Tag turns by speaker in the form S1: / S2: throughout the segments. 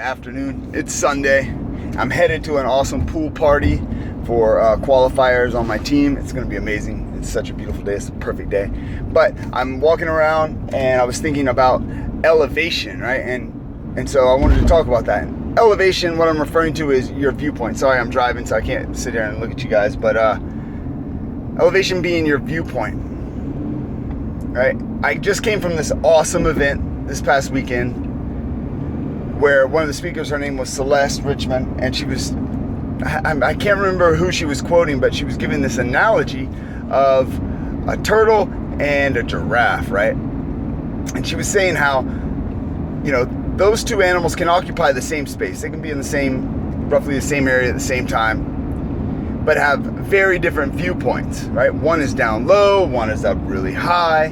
S1: afternoon. It's Sunday. I'm headed to an awesome pool party for qualifiers on my team. It's going to be amazing. It's such a beautiful day. It's a perfect day. But I'm walking around and I was thinking about elevation, right? And so I wanted to talk about that. Elevation, what I'm referring to is your viewpoint. Sorry, I'm driving, so I can't sit here and look at you guys. But elevation being your viewpoint, right? I just came from this awesome event this past weekend where one of the speakers, her name was Celeste Richmond, and she was, I can't remember who she was quoting, but she was giving this analogy of a turtle and a giraffe, right? And she was saying how, you know, those two animals can occupy the same space. They can be in roughly the same area at the same time, but have very different viewpoints, right? One is down low, one is up really high.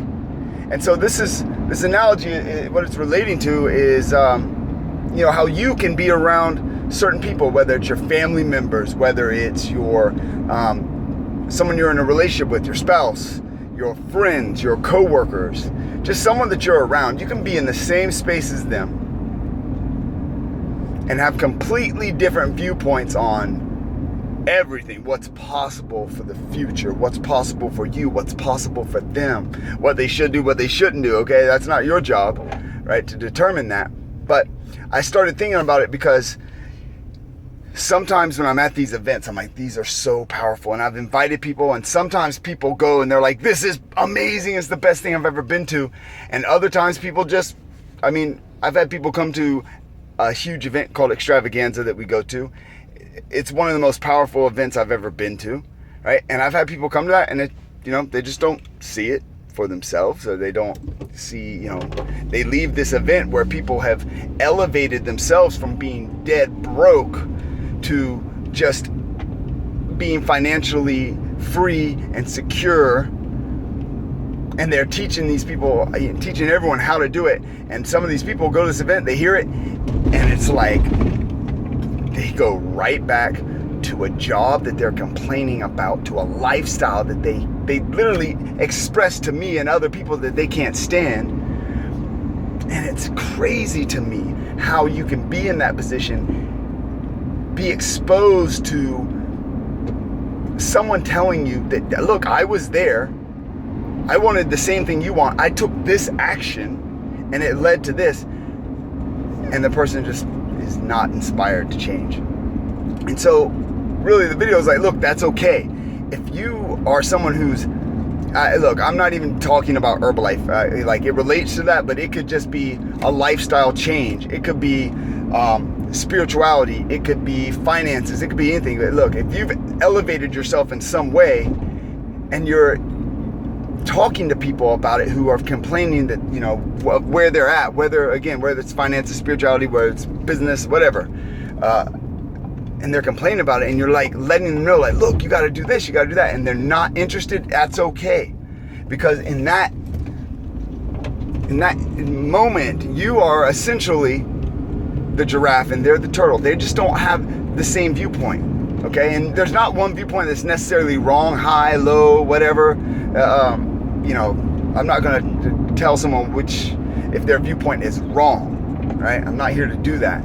S1: And so this analogy, what it's relating to is, you know, how you can be around certain people, whether it's your family members, whether it's your someone you're in a relationship with, your spouse, your friends, your coworkers, just someone that you're around. You can be in the same space as them and have completely different viewpoints on everything, what's possible for the future, what's possible for you, what's possible for them, what they should do, what they shouldn't do, okay? That's not your job, right, to determine that. But I started thinking about it because sometimes when I'm at these events, I'm like, these are so powerful, and I've invited people, and sometimes people go and they're like, this is amazing, it's the best thing I've ever been to. And other times people just, I've had people come to a huge event called Extravaganza that we go to. It's one of the most powerful events I've ever been to, right? And I've had people come to that and they just don't see it for themselves, or they don't see, they leave this event where people have elevated themselves from being dead broke to just being financially free and secure. And they're teaching these people, teaching everyone how to do it. And some of these people go to this event, they hear it, and it's like they go right back to a job that they're complaining about, to a lifestyle that they literally express to me and other people that they can't stand. And it's crazy to me how you can be in that position, be exposed to someone telling you that, look, I was there, I wanted the same thing you want, I took this action and it led to this, and the person just is not inspired to change. And so really the video is like, look, that's okay. If you are someone who's, look, I'm not even talking about Herbalife, like it relates to that, but it could just be a lifestyle change. It could be spirituality. It could be finances. It could be anything. But look, if you've elevated yourself in some way and you're talking to people about it who are complaining that, where they're at, whether it's finances, spirituality, whether it's business, whatever, and they're complaining about it, and you're like letting them know, like, look, you got to do this, you got to do that, and they're not interested, that's okay. Because in that moment, you are essentially the giraffe and they're the turtle. They just don't have the same viewpoint, okay? And there's not one viewpoint that's necessarily wrong, high, low, whatever. I'm not going to tell someone if their viewpoint is wrong, right? I'm not here to do that.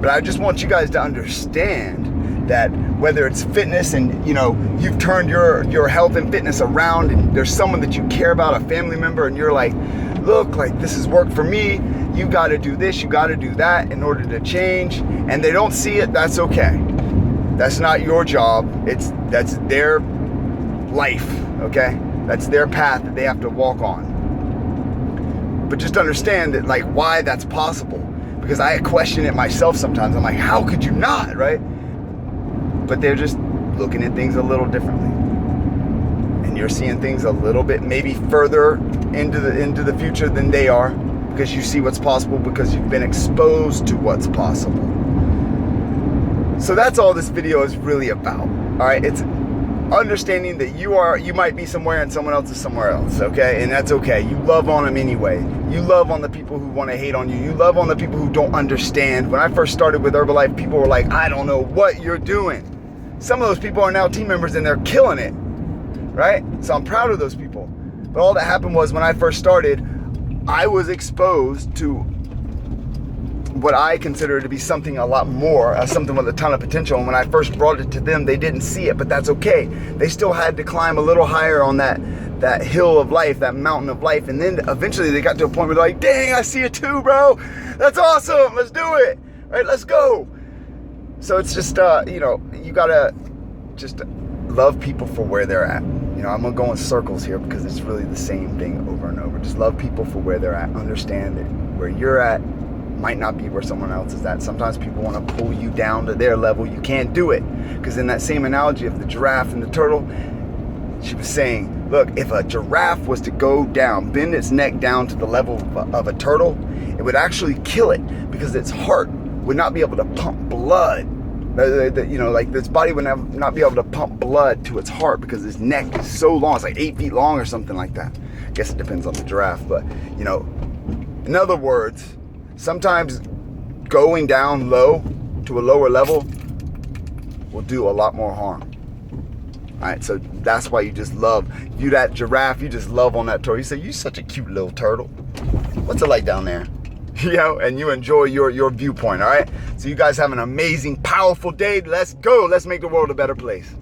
S1: But I just want you guys to understand that whether it's fitness and, you've turned your health and fitness around, and there's someone that you care about, a family member, and you're like, look, like this has worked for me. You got to do this, you got to do that in order to change. And they don't see it, that's okay. That's not your job. That's their life, okay? That's their path that they have to walk on. But just understand that, like, why that's possible. Because I question it myself sometimes. I'm like, how could you not, right? But they're just looking at things a little differently. And you're seeing things a little bit maybe further into the future than they are, because you see what's possible, because you've been exposed to what's possible. So that's all this video is really about. All right, it's understanding that you might be somewhere and someone else is somewhere else, okay? And that's okay. You love on them anyway. You love on the people who want to hate on you. You love on the people who don't understand. When I first started with Herbalife, people were like, I don't know what you're doing. Some of those people are now team members and they're killing it, right? So I'm proud of those people. But all that happened was when I first started, I was exposed to what I consider to be something a lot more, something with a ton of potential. And when I first brought it to them, they didn't see it, but that's okay. They still had to climb a little higher on that hill of life, that mountain of life. And then eventually they got to a point where they're like, dang, I see it too, bro. That's awesome. Let's do it. Right? Let's go. So it's just, you gotta just love people for where they're at. I'm gonna go in circles here because it's really the same thing over and over. Just love people for where they're at. Understand that where you're at might not be where someone else is at. Sometimes people want to pull you down to their level. You can't do it. Because in that same analogy of the giraffe and the turtle, she was saying, look, if a giraffe was to go down, bend its neck down to the level of a turtle, it would actually kill it because its heart would not be able to pump blood. Like this body would not be able to pump blood to its heart because its neck is so long. It's like 8 feet long or something like that. I guess it depends on the giraffe. But, in other words, sometimes going down low to a lower level will do a lot more harm. All right, so that's why you just love. You that giraffe, you just love on that turtle. You say, you're such a cute little turtle. What's it like down there? And you enjoy your viewpoint, all right? So you guys have an amazing, powerful day. Let's go. Let's make the world a better place.